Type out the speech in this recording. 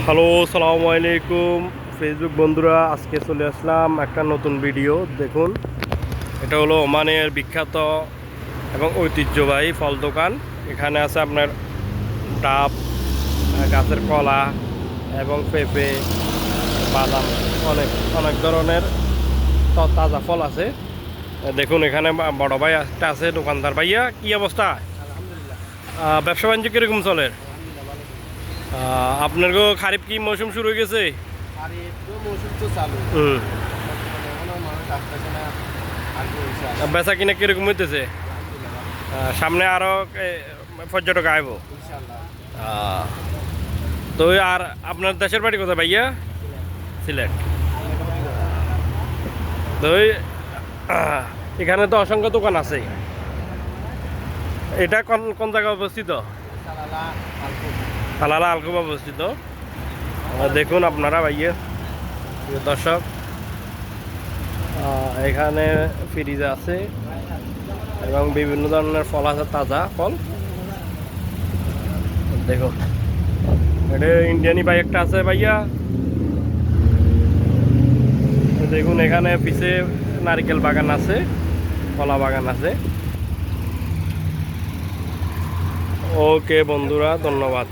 Hello, আসসালামু আলাইকুম Facebook বন্ধুরা। আজকে চলে আসলাম একটা নতুন ভিডিও। দেখুন, এটা হলো ওমানের বিখ্যাত এবং ঐতিহ্যবাহী ফল দোকান। এখানে আছে আপনার ডাব, গাছের কলা এবং পেঁপে, বাদাম, অনেক অনেক ধরনের তাজা ফল আছে। দেখুন, এখানে বড় ভাই একটা আছে, দোকানদার। ভাইয়া, কি অবস্থা? আলহামদুলিল্লাহ। ব্যবসা বাণিজ্য কীরকম চলে? আলহামদুলিল্লাহ ভালো। আপনার খারিফ কি মৌসুম শুরু হয়ে গেছে? আর এই তো মৌসুম তো চালু। হুম। বর্তমানে এখনো মানুষ আসতেছে না। আগে হয়েছে আসে। বেচা কিনা কিরকম হইতেছে? আলহামদুলিল্লাহ ভালো। সামনে আরো পর্যটক আইব। ইনশাআল্লাহ। তো আর আপনার দেশের বাড়ি কোথায় ভাইয়া? সিলেট। তো এখানে তো অসংখ্য দোকান আছে। এটা কোন কোন জায়গায় অবস্থিত? সালালা আলকুম। সালালা আলকুম অবস্থিত। দেখুন আপনারা ভাইয়া, প্রিয় দর্শক, এখানে ফ্রিজ আছে এবং বিভিন্ন ধরনের ফল আছে, তাজা ফল। দেখুন, এটা ইন্ডিয়ানি বাইক একটা আছে ভাইয়া। দেখুন, এখানে পিছে নারকেল বাগান আছে, কলা বাগান আছে। ওকে বন্ধুরা, ধন্যবাদ।